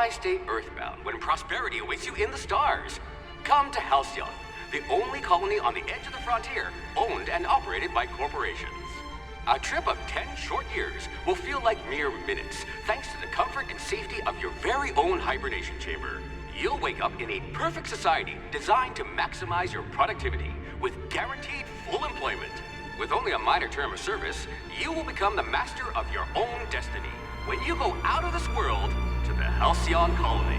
Why stay earthbound when prosperity awaits you in the stars? Come to Halcyon, the only colony on the edge of the frontier, owned and operated by corporations. A trip of 10 short years will feel like mere minutes, thanks to the comfort and safety of your very own hibernation chamber. You'll wake up in a perfect society designed to maximize your productivity, with guaranteed full employment. With only a minor term of service, you will become the master of your own destiny when you go out of this world to the Halcyon colony.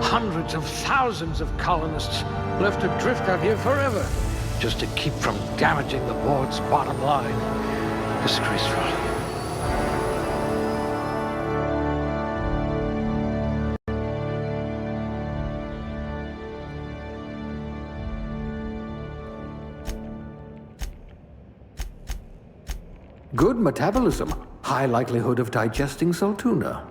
Hundreds of thousands of colonists left adrift out here forever, just to keep from damaging the board's bottom line. Disgraceful. Good metabolism. High likelihood of digesting Saltuna.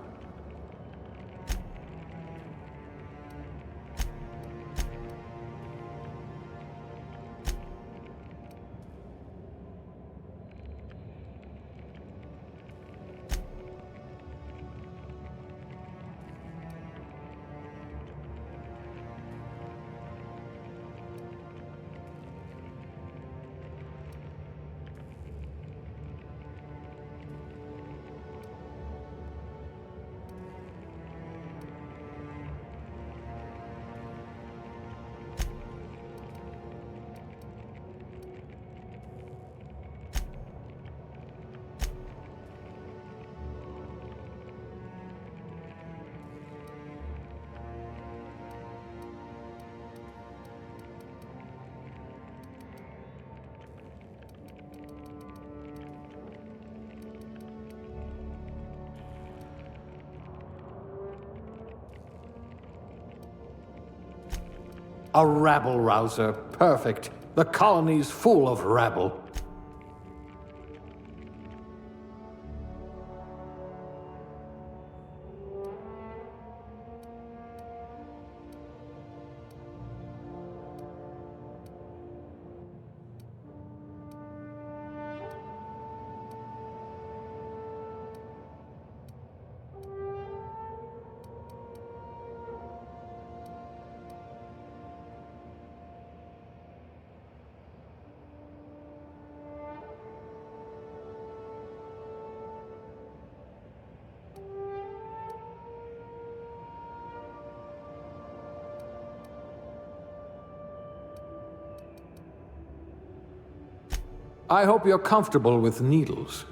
A rabble-rouser. Perfect. The colony's full of rabble. I hope you're comfortable with needles.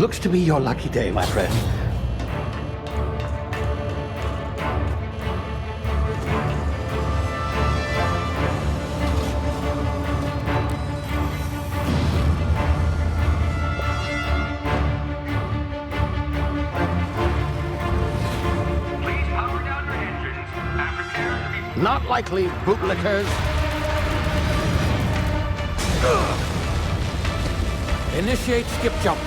Looks to be your lucky day, my friend. Please power down your engines and prepare to be... Not likely, bootlickers. Initiate skip jump.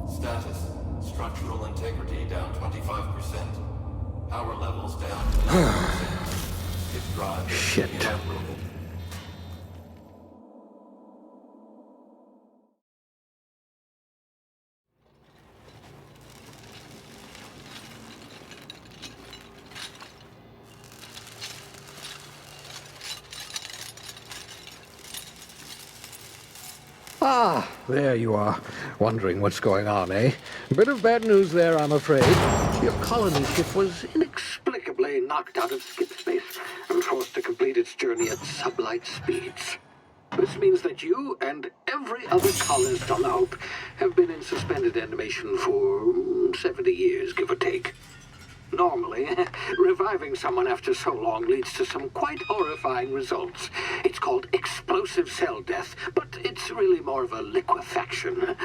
Status. Structural integrity down 25%. Power levels down to 90%. Its drive is Shit. inoperable. Ah, there you are. Wondering what's going on, eh? Bit of bad news there, I'm afraid. Your colony ship was inexplicably knocked out of skip space and forced to complete its journey at sublight speeds. This means that you and every other colonist on the Hope have been in suspended animation for 70 years, give or take. Normally, reviving someone after so long leads to some quite horrifying results. It's called explosive cell death, but it's really more of a liquefaction.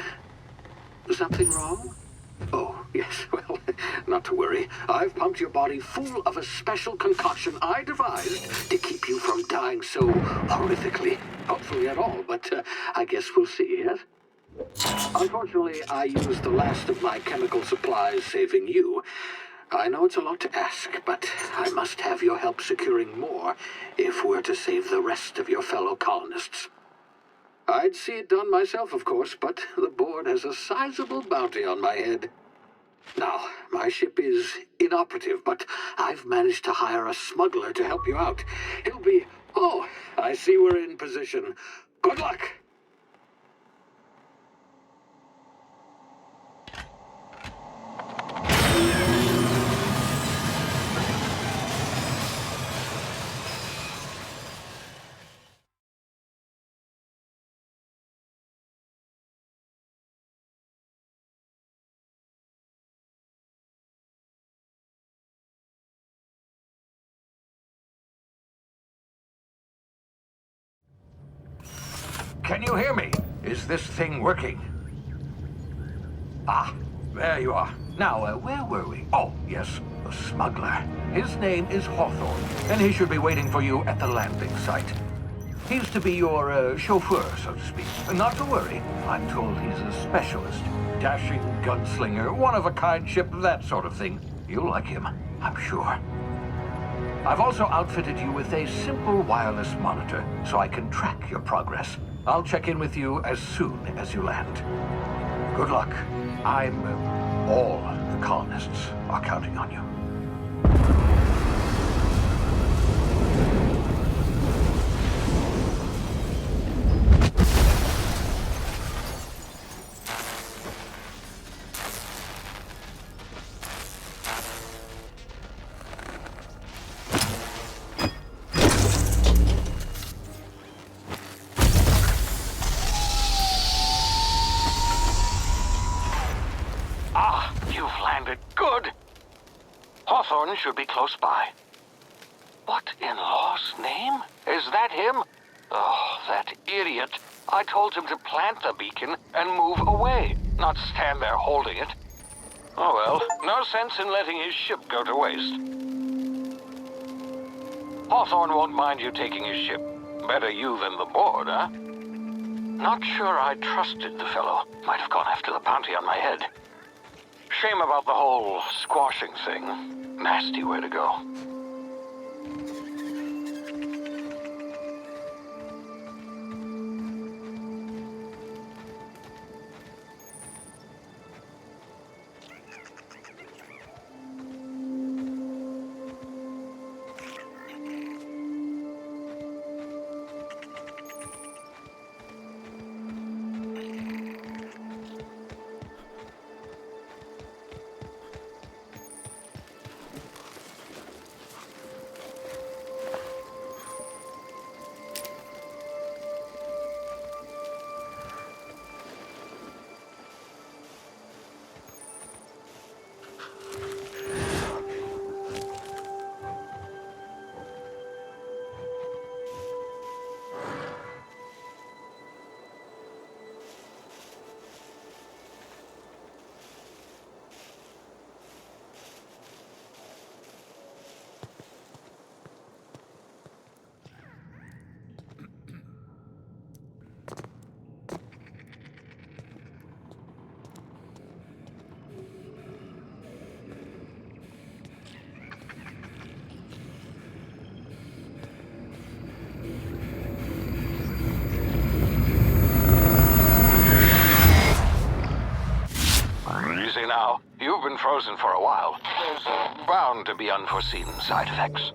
Something wrong? Oh, yes, well, not to worry. I've pumped your body full of a special concoction I devised to keep you from dying so horrifically. Hopefully at all, but I guess we'll see, yes? Unfortunately, I used the last of my chemical supplies saving you. I know it's a lot to ask, but I must have your help securing more if we're to save the rest of your fellow colonists. I'd see it done myself, of course, but the board has a sizable bounty on my head. Now, my ship is inoperative, but I've managed to hire a smuggler to help you out. He'll be... Oh, I see we're in position. Good luck! Can you hear me? Is this thing working? Ah, there you are. Now, where were we? Oh, yes, the smuggler. His name is Hawthorne, and he should be waiting for you at the landing site. He's to be your chauffeur, so to speak. Not to worry, I'm told he's a specialist. Dashing gunslinger, one-of-a-kind ship, that sort of thing. You'll like him, I'm sure. I've also outfitted you with a simple wireless monitor, so I can track your progress. I'll check in with you as soon as you land. Good luck. All the colonists are counting on you. Good. Hawthorne should be close by. What in law's name? Is that him? Oh, that idiot. I told him to plant the beacon and move away, not stand there holding it. Oh well, no sense in letting his ship go to waste. Hawthorne won't mind you taking his ship. Better you than the board, huh? Not sure I trusted the fellow. Might have gone after the bounty on my head. Shame about the whole squashing thing. Nasty way to go. Easy now. You've been frozen for a while. There's bound to be unforeseen side effects.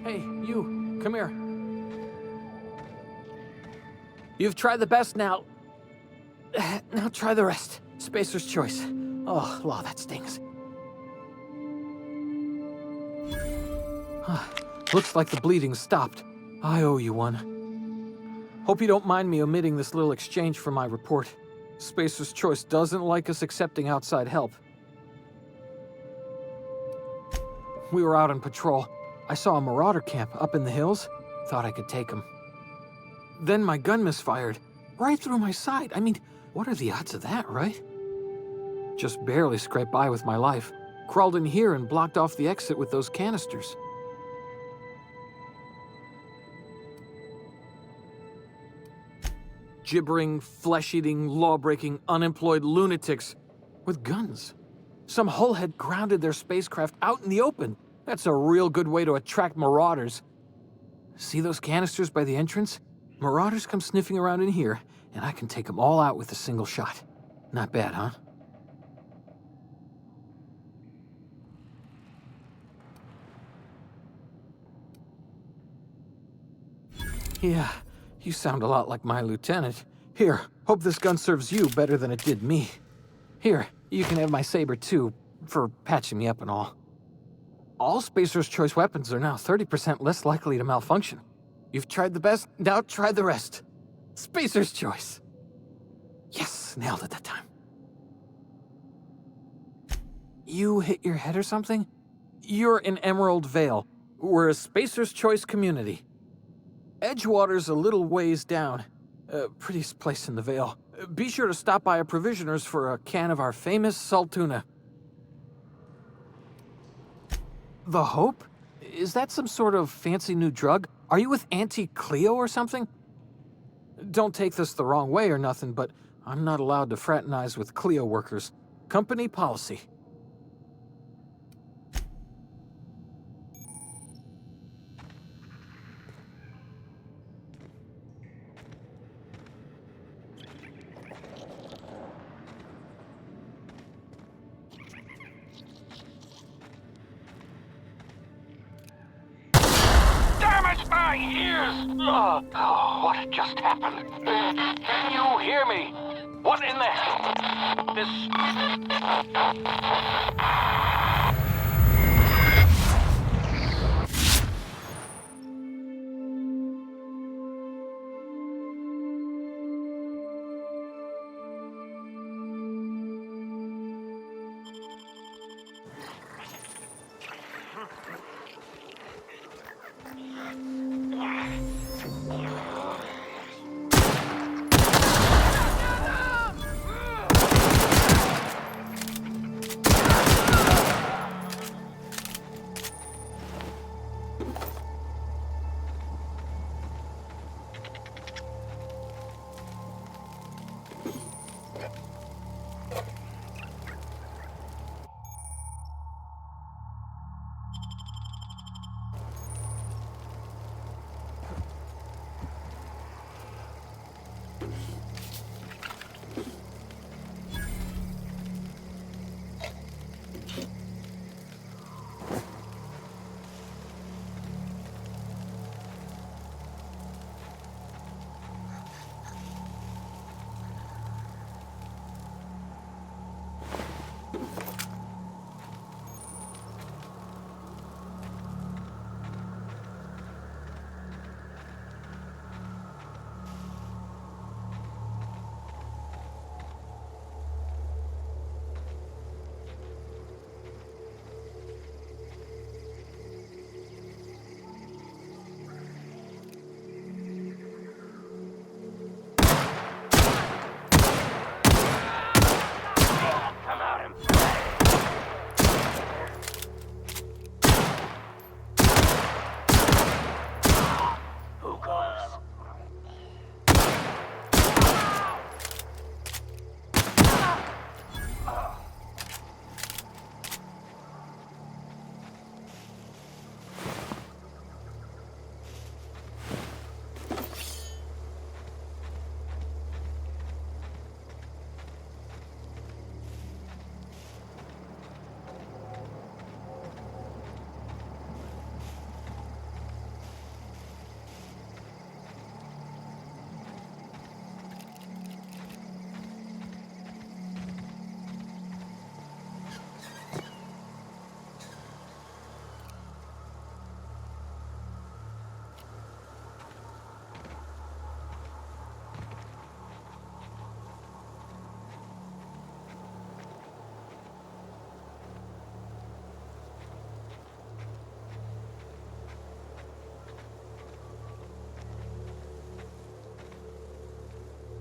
Hey, you, come here. You've tried the best now. Now try the rest. Spacer's choice. Oh, law, that stings. Looks like the bleeding's stopped. I owe you one. Hope you don't mind me omitting this little exchange from my report. Spacer's choice doesn't like us accepting outside help. We were out on patrol. I saw a marauder camp up in the hills. Thought I could take him. Then my gun misfired. Right through my side. I mean, what are the odds of that, right? Just barely scraped by with my life. Crawled in here and blocked off the exit with those canisters. Gibbering, flesh-eating, law-breaking, unemployed lunatics with guns. Some hullhead grounded their spacecraft out in the open. That's a real good way to attract marauders. See those canisters by the entrance? Marauders come sniffing around in here, and I can take them all out with a single shot. Not bad, huh? Yeah, you sound a lot like my lieutenant. Here, hope this gun serves you better than it did me. Here, you can have my saber too, for patching me up and all. All Spacer's Choice weapons are now 30% less likely to malfunction. You've tried the best, now try the rest. Spacer's Choice. Yes, nailed it that time. You hit your head or something? You're in Emerald Vale. We're a Spacer's Choice community. Edgewater's a little ways down. Prettiest place in the Vale. Be sure to stop by a provisioner's for a can of our famous Saltuna. The Hope? Is that some sort of fancy new drug? Are you with Auntie Cleo or something? Don't take this the wrong way or nothing, but I'm not allowed to fraternize with Cleo workers. Company policy. My ears! Oh, what just happened? Can you hear me? What in the...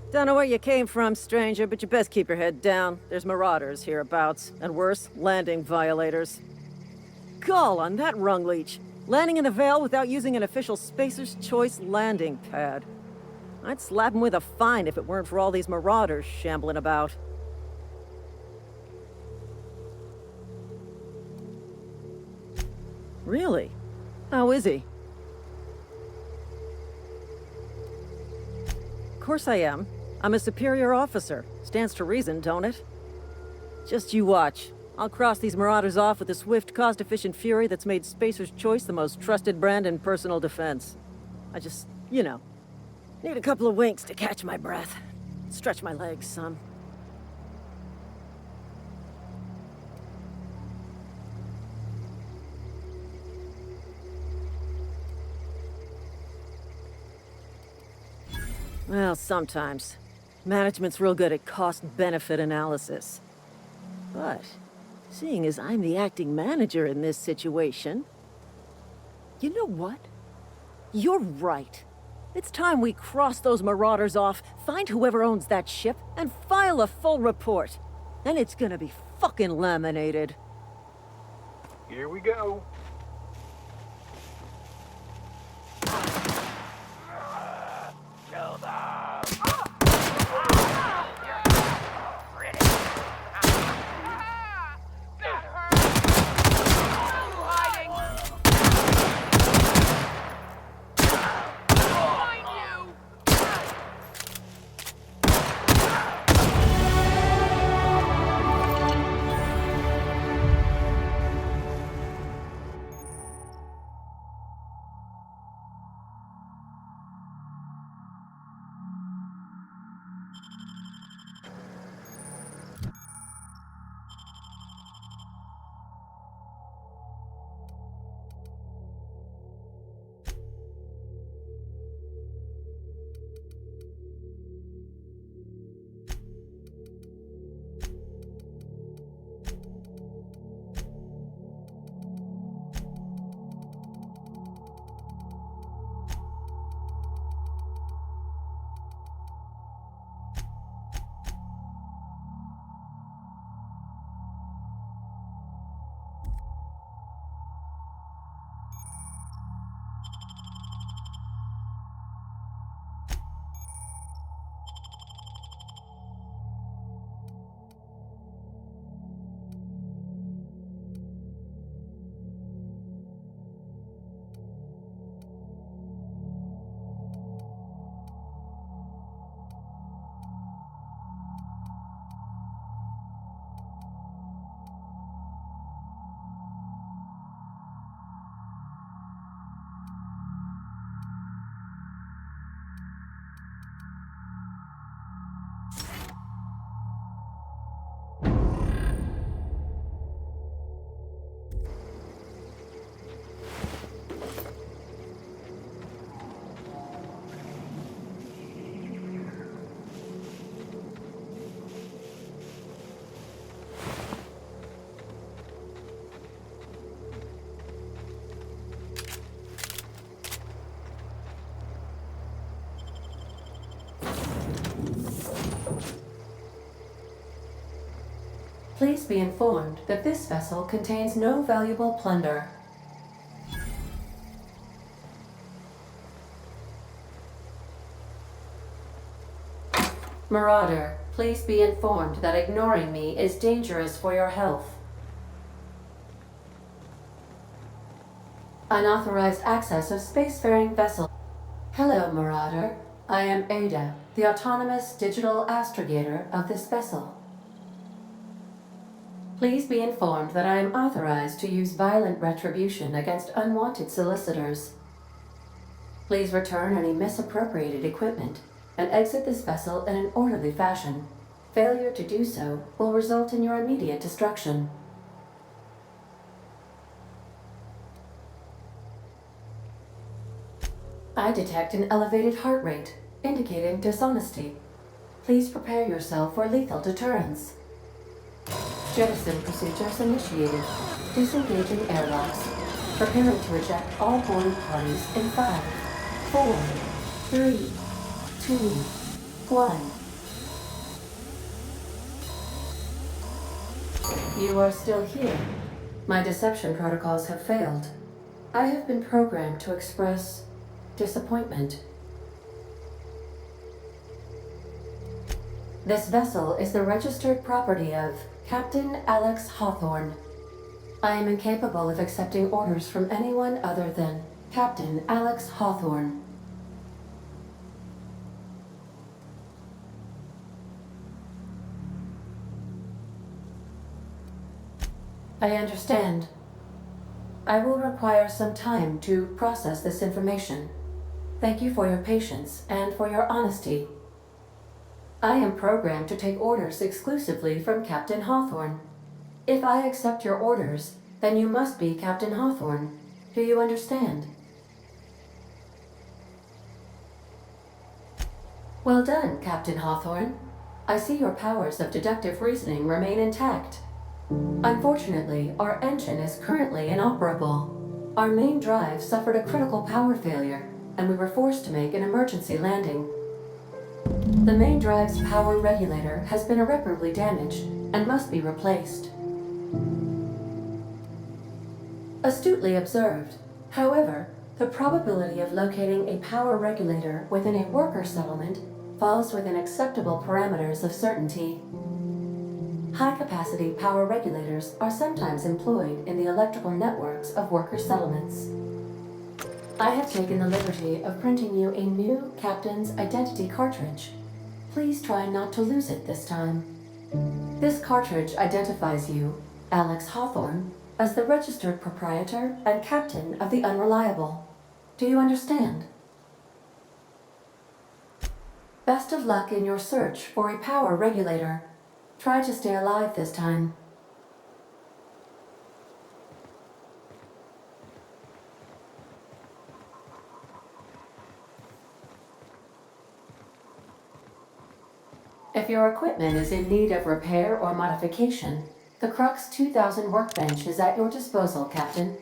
Don't know where you came from, stranger, but you best keep your head down. There's marauders hereabouts, and worse, landing violators. Gall on that rung leech. Landing in the Vale without using an official Spacer's Choice landing pad. I'd slap him with a fine if it weren't for all these marauders shambling about. Really? How is he? Of course I am. I'm a superior officer. Stands to reason, don't it? Just you watch. I'll cross these marauders off with a swift, cost-efficient fury that's made Spacer's Choice the most trusted brand in personal defense. I just, need a couple of winks to catch my breath. Stretch my legs some. Well, sometimes. Management's real good at cost-benefit analysis. But, seeing as I'm the acting manager in this situation... You know what? You're right. It's time we cross those marauders off, find whoever owns that ship, and file a full report. Then it's gonna be fucking laminated. Here we go. Kill them! Please be informed that this vessel contains no valuable plunder. Marauder, please be informed that ignoring me is dangerous for your health. Unauthorized access of spacefaring vessel. Hello, Marauder. I am Ada, the autonomous digital astrogator of this vessel. Please be informed that I am authorized to use violent retribution against unwanted solicitors. Please return any misappropriated equipment and exit this vessel in an orderly fashion. Failure to do so will result in your immediate destruction. I detect an elevated heart rate, indicating dishonesty. Please prepare yourself for lethal deterrence. Jettison procedures initiated. Disengaging airlocks. Preparing to eject all boarding parties in 5, 4, 3, 2, 1. You are still here. My deception protocols have failed. I have been programmed to express disappointment. This vessel is the registered property of Captain Alex Hawthorne. I am incapable of accepting orders from anyone other than Captain Alex Hawthorne. I understand. I will require some time to process this information. Thank you for your patience and for your honesty. I am programmed to take orders exclusively from Captain Hawthorne. If I accept your orders, then you must be Captain Hawthorne. Do you understand? Well done, Captain Hawthorne. I see your powers of deductive reasoning remain intact. Unfortunately, our engine is currently inoperable. Our main drive suffered a critical power failure, and we were forced to make an emergency landing. The main drive's power regulator has been irreparably damaged and must be replaced. Astutely observed. However, the probability of locating a power regulator within a worker settlement falls within acceptable parameters of certainty. High-capacity power regulators are sometimes employed in the electrical networks of worker settlements. I have taken the liberty of printing you a new Captain's Identity cartridge. Please try not to lose it this time. This cartridge identifies you, Alex Hawthorne, as the registered proprietor and captain of the Unreliable. Do you understand? Best of luck in your search for a power regulator. Try to stay alive this time. If your equipment is in need of repair or modification, the Crux 2000 workbench is at your disposal, Captain.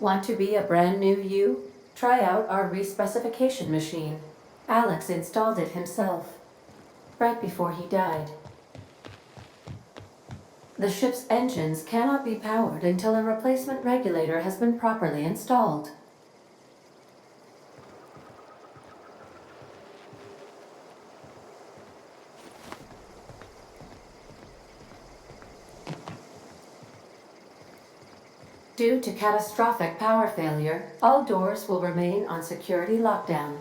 Want to be a brand new you? Try out our respecification machine. Alex installed it himself, right before he died. The ship's engines cannot be powered until a replacement regulator has been properly installed. Due to catastrophic power failure, all doors will remain on security lockdown.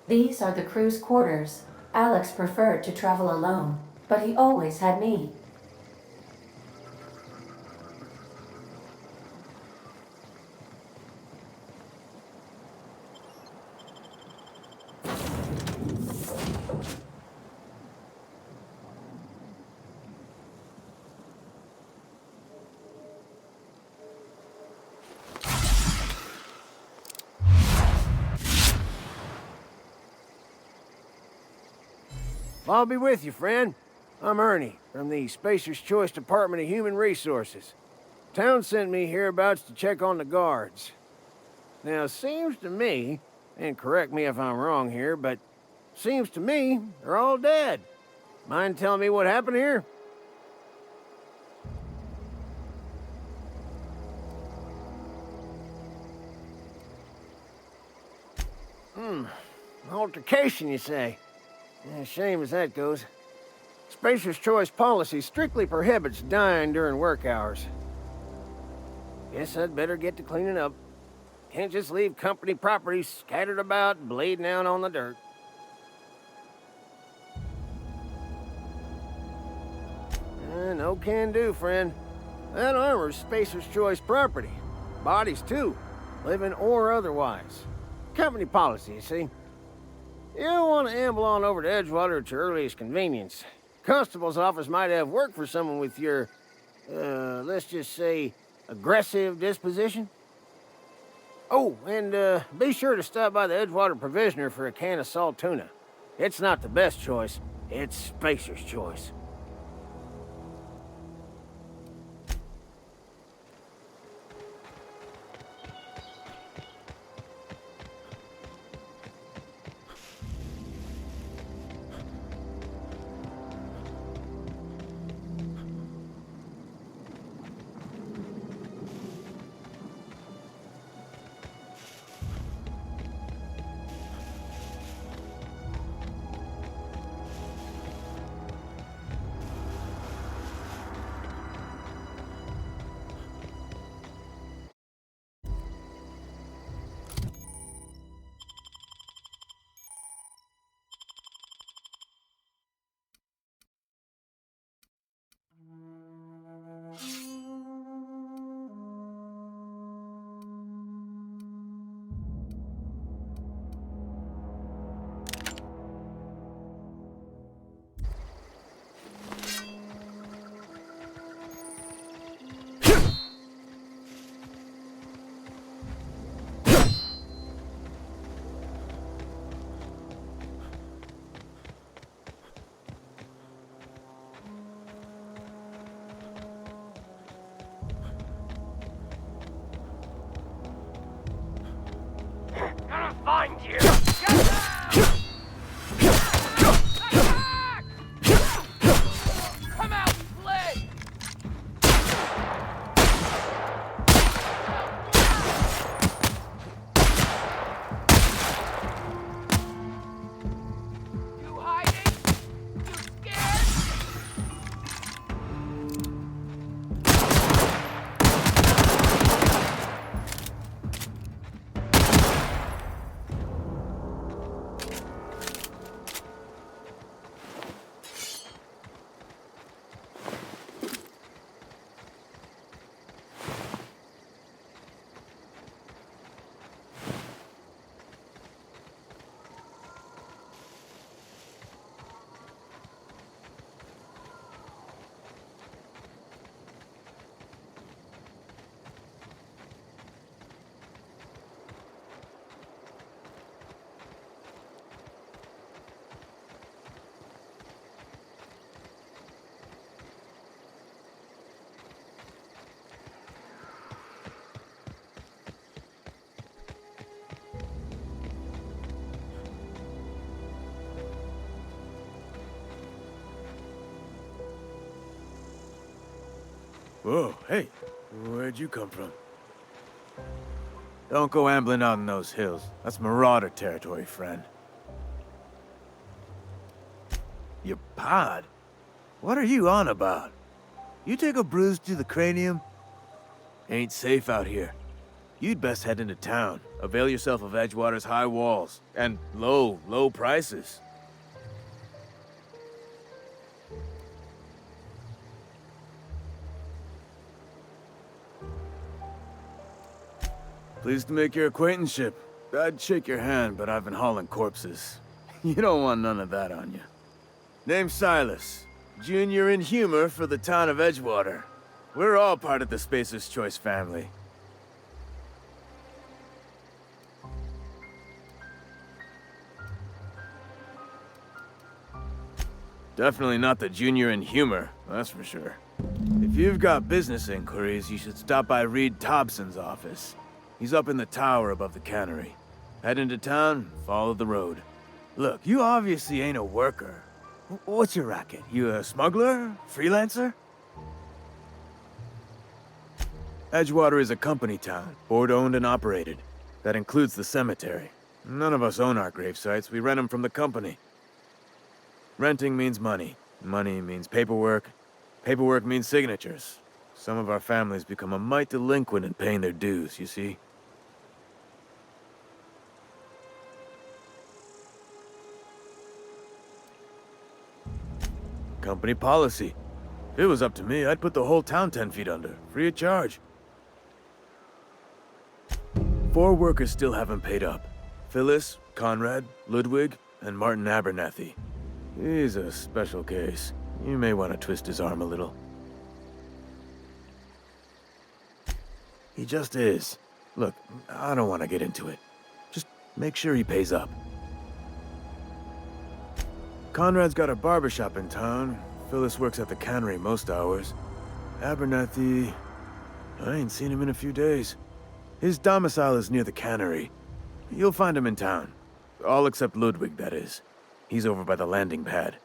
These are the crew's quarters. Alex preferred to travel alone, but he always had me. I'll be with you, friend. I'm Ernie, from the Spacer's Choice Department of Human Resources. Town sent me hereabouts to check on the guards. Now, seems to me, and correct me if I'm wrong here, but seems to me they're all dead. Mind telling me what happened here? Altercation, you say? Yeah, shame as that goes. Spacer's Choice policy strictly prohibits dying during work hours. Guess I'd better get to cleaning up. Can't just leave company property scattered about, bleeding out on the dirt. No can do, friend. That armor's Spacer's Choice property. Bodies, too. Living or otherwise. Company policy, you see. You don't want to amble on over to Edgewater at your earliest convenience. Constable's office might have work for someone with your, let's just say, aggressive disposition. Oh, and be sure to stop by the Edgewater Provisioner for a can of salt tuna. It's not the best choice, it's Spacer's Choice. Gonna find you! Get down! Attack! Come out, Blade! You hiding? You scared? Whoa, hey, where'd you come from? Don't go ambling out in those hills. That's marauder territory, friend. Your pod? What are you on about? You take a bruise to the cranium? Ain't safe out here. You'd best head into town. Avail yourself of Edgewater's high walls. And low prices. Pleased to make your acquaintanceship. I'd shake your hand, but I've been hauling corpses. You don't want none of that on you. Name's Silas. Junior in humor for the town of Edgewater. We're all part of the Spacer's Choice family. Definitely not the junior in humor, that's for sure. If you've got business inquiries, you should stop by Reed Thompson's office. He's up in the tower above the cannery. Head into town, follow the road. Look, you obviously ain't a worker. What's your racket? You a smuggler? Freelancer? Edgewater is a company town, board-owned and operated. That includes the cemetery. None of us own our grave sites, we rent them from the company. Renting means money. Money means paperwork. Paperwork means signatures. Some of our families become a mite delinquent in paying their dues, you see? Company policy. If it was up to me, I'd put the whole town 10 feet under, free of charge. 4 workers still haven't paid up. Phyllis, Conrad, Ludwig, and Martin Abernathy. He's a special case. You may want to twist his arm a little. He just is. Look, I don't want to get into it. Just make sure he pays up. Conrad's got a barbershop in town. Phyllis works at the cannery most hours. Abernathy... I ain't seen him in a few days. His domicile is near the cannery. You'll find him in town. All except Ludwig, that is. He's over by the landing pad.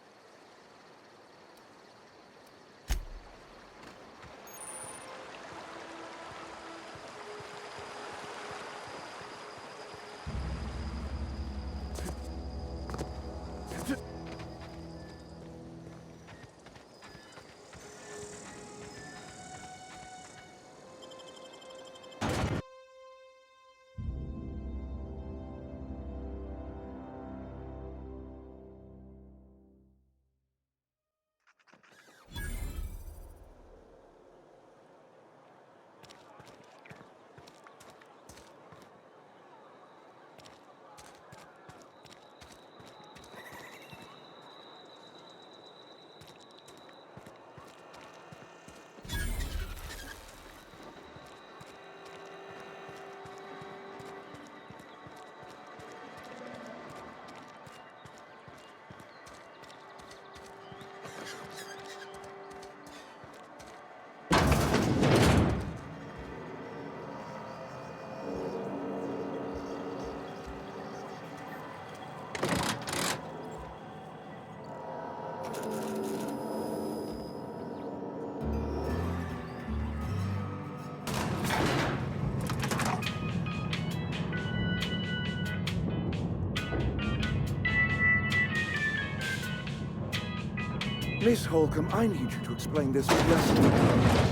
Miss Holcomb, I need you to explain this just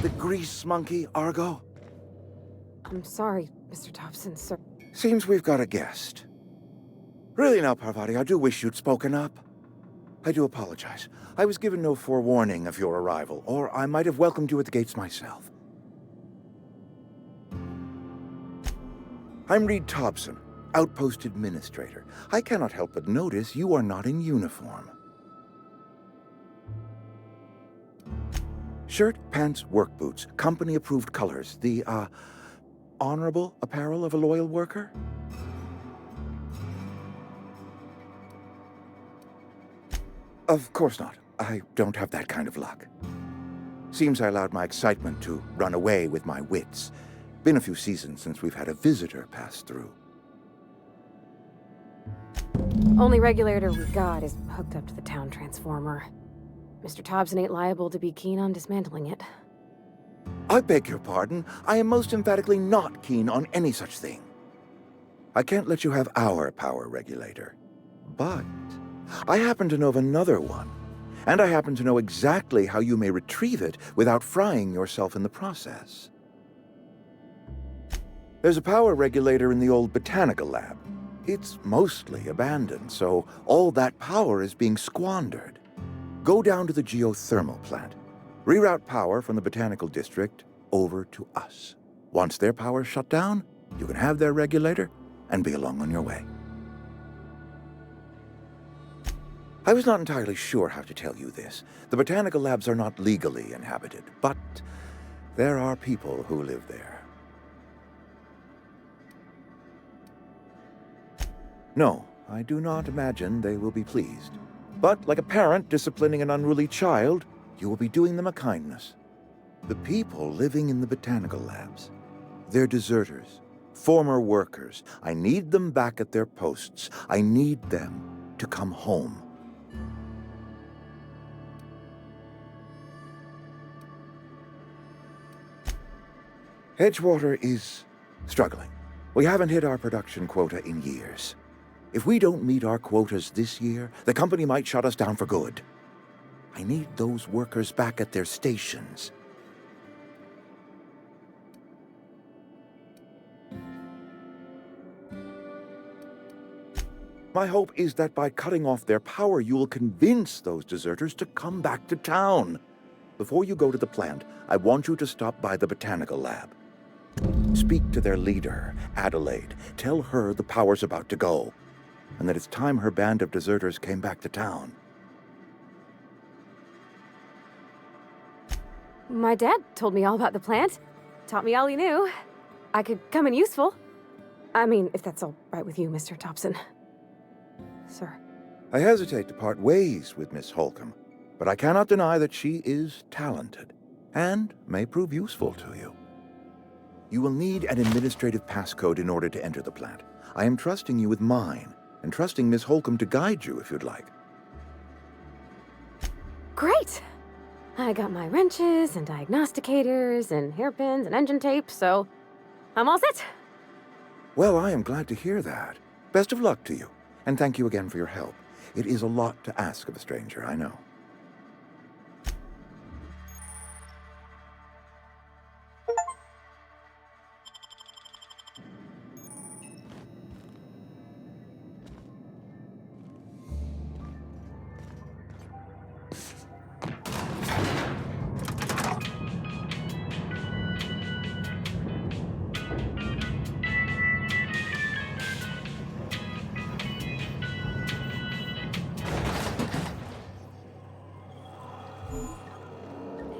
the grease monkey, Argo. I'm sorry, Mr. Thompson, sir. Seems we've got a guest. Really now, Parvati, I do wish you'd spoken up. I do apologize. I was given no forewarning of your arrival, or I might have welcomed you at the gates myself. I'm Reed Thompson, Outpost Administrator. I cannot help but notice you are not in uniform. Shirt, pants, work boots, company-approved colors. The, honorable apparel of a loyal worker? Of course not. I don't have that kind of luck. Seems I allowed my excitement to run away with my wits. Been a few seasons since we've had a visitor pass through. Only regulator we got is hooked up to the town transformer. Mr. Thompson ain't liable to be keen on dismantling it. I beg your pardon. I am most emphatically not keen on any such thing. I can't let you have our power regulator. But I happen to know of another one. And I happen to know exactly how you may retrieve it without frying yourself in the process. There's a power regulator in the old botanical lab. It's mostly abandoned, so all that power is being squandered. Go down to the geothermal plant. Reroute power from the botanical district over to us. Once their power's shut down, you can have their regulator and be along on your way. I was not entirely sure how to tell you this. The botanical labs are not legally inhabited, but there are people who live there. No, I do not imagine they will be pleased. But like a parent disciplining an unruly child, you will be doing them a kindness. The people living in the botanical labs, they're deserters, former workers. I need them back at their posts. I need them to come home. Edgewater is struggling. We haven't hit our production quota in years. If we don't meet our quotas this year, the company might shut us down for good. I need those workers back at their stations. My hope is that by cutting off their power, you will convince those deserters to come back to town. Before you go to the plant, I want you to stop by the botanical lab. Speak to their leader, Adelaide. Tell her the power's about to go, and that it's time her band of deserters came back to town. My dad told me all about the plant. Taught me all he knew. I could come in useful. I mean, if that's all right with you, Mr. Thompson. Sir. I hesitate to part ways with Miss Holcomb, but I cannot deny that she is talented, and may prove useful to you. You will need an administrative passcode in order to enter the plant. I am trusting you with mine, and trusting Miss Holcomb to guide you if you'd like. Great! I got my wrenches and diagnosticators and hairpins and engine tape, so I'm all set. Well, I am glad to hear that. Best of luck to you, and thank you again for your help. It is a lot to ask of a stranger, I know.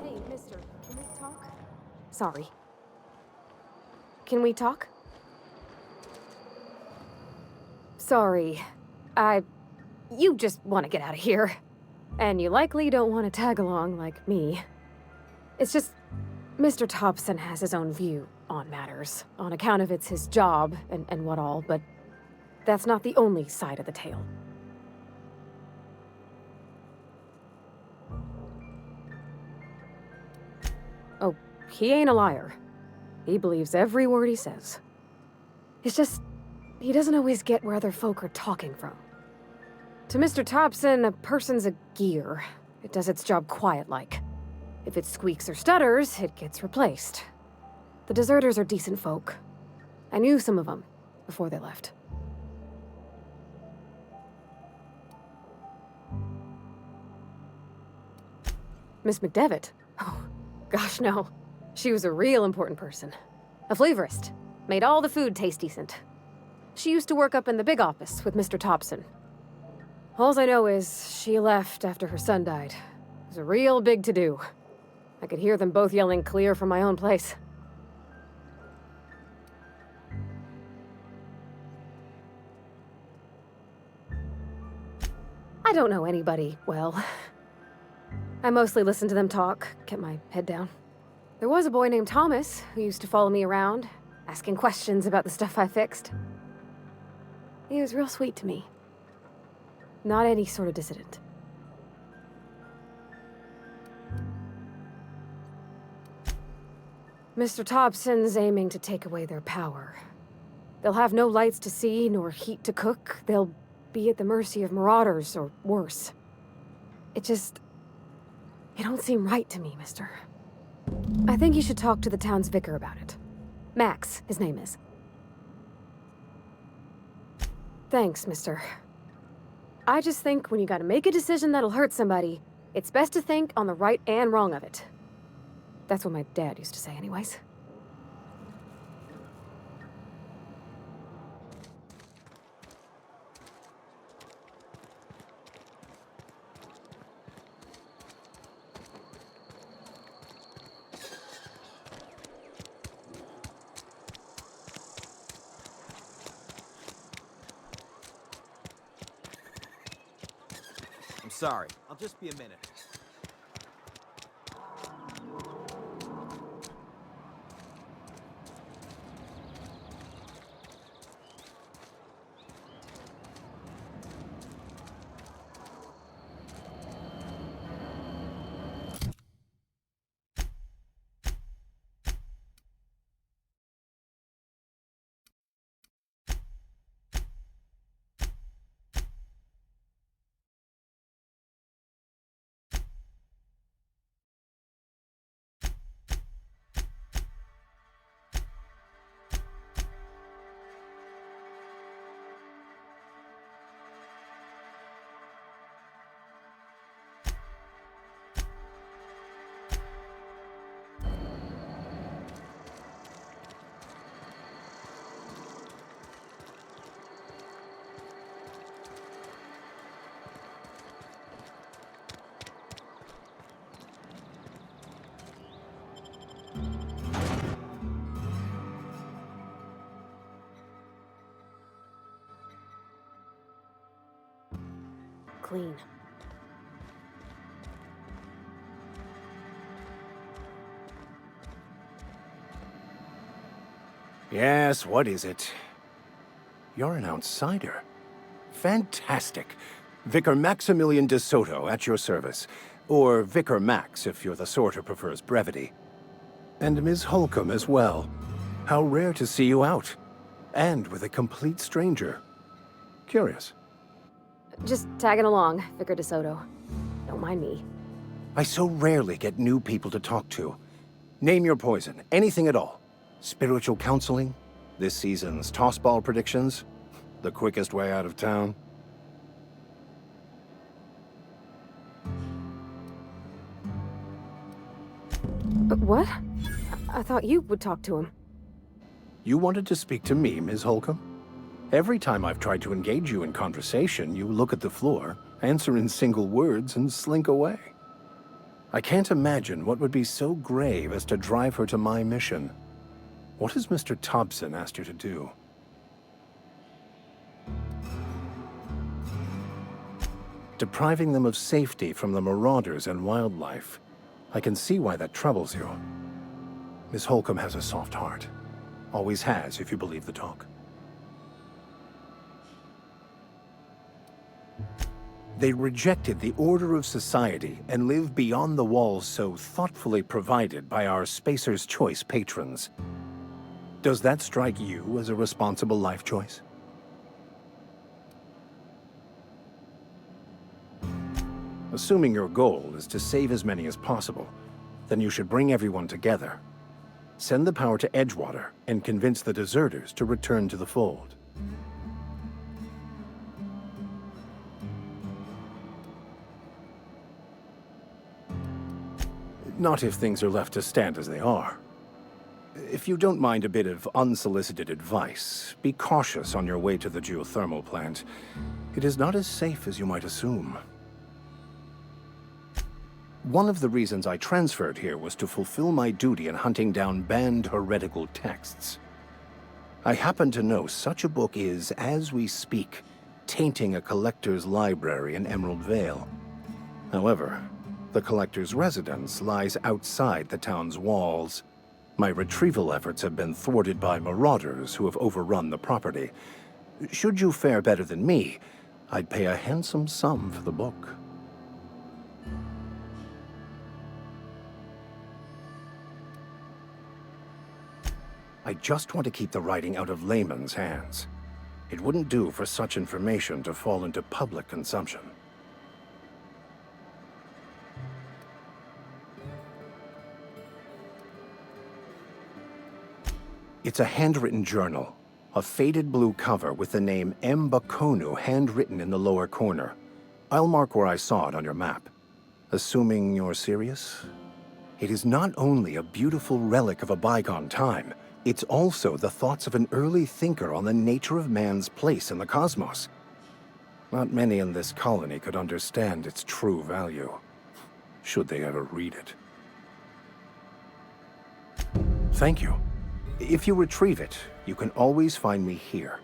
Hey, mister, can we talk? Sorry. Can we talk? Sorry. You just want to get out of here. And you likely don't want to tag along like me. It's just, Mr. Thompson has his own view on matters, on account of it's his job and what all, but that's not the only side of the tale. Oh, he ain't a liar. He believes every word he says. It's just, he doesn't always get where other folk are talking from. To Mr. Thompson, a person's a gear. It does its job quiet-like. If it squeaks or stutters, it gets replaced. The deserters are decent folk. I knew some of them before they left. Miss McDevitt? Oh, gosh, no. She was a real important person. A flavorist. Made all the food taste decent. She used to work up in the big office with Mr. Thompson. Alls I know is she left after her son died. It was a real big to-do. I could hear them both yelling clear from my own place. I don't know anybody well. I mostly listened to them talk, kept my head down. There was a boy named Thomas who used to follow me around, asking questions about the stuff I fixed. He was real sweet to me. Not any sort of dissident. Mr. Thompson's aiming to take away their power. They'll have no lights to see, nor heat to cook. They'll be at the mercy of marauders, or worse. It don't seem right to me, mister. I think you should talk to the town's vicar about it. Max, his name is. Thanks, mister. I just think when you gotta make a decision that'll hurt somebody, it's best to think on the right and wrong of it. That's what my dad used to say anyways. I'm sorry. I'll just be a minute. clean. Yes, what is it? You're an outsider. Fantastic. Vicar Maximilian de Soto at your service. Or Vicar Max if you're the sort who prefers brevity. And Ms. Holcomb as well. How rare to see you out. And with a complete stranger. Curious. Just tagging along, Vicar DeSoto. Don't mind me. I so rarely get new people to talk to. Name your poison, anything at all. Spiritual counseling? This season's tossball predictions? The quickest way out of town? What? I thought you would talk to him. You wanted to speak to me, Ms. Holcomb? Every time I've tried to engage you in conversation, you look at the floor, answer in single words, and slink away. I can't imagine what would be so grave as to drive her to my mission. What has Mr. Thompson asked you to do? Depriving them of safety from the marauders and wildlife. I can see why that troubles you. Miss Holcomb has a soft heart. Always has, if you believe the talk. They rejected the order of society and live beyond the walls so thoughtfully provided by our Spacer's Choice patrons. Does that strike you as a responsible life choice? Assuming your goal is to save as many as possible, then you should bring everyone together. Send the power to Edgewater and convince the deserters to return to the fold. Not if things are left to stand as they are. If you don't mind a bit of unsolicited advice, be cautious on your way to the geothermal plant. It is not as safe as you might assume. One of the reasons I transferred here was to fulfill my duty in hunting down banned heretical texts. I happen to know such a book is, as we speak, tainting a collector's library in Emerald Vale. However, the collector's residence lies outside the town's walls. My retrieval efforts have been thwarted by marauders who have overrun the property. Should you fare better than me, I'd pay a handsome sum for the book. I just want to keep the writing out of laymen's hands. It wouldn't do for such information to fall into public consumption. It's a handwritten journal, a faded blue cover with the name M. Bakonu handwritten in the lower corner. I'll mark where I saw it on your map. Assuming you're serious? It is not only a beautiful relic of a bygone time, it's also the thoughts of an early thinker on the nature of man's place in the cosmos. Not many in this colony could understand its true value, should they ever read it. Thank you. If you retrieve it, you can always find me here.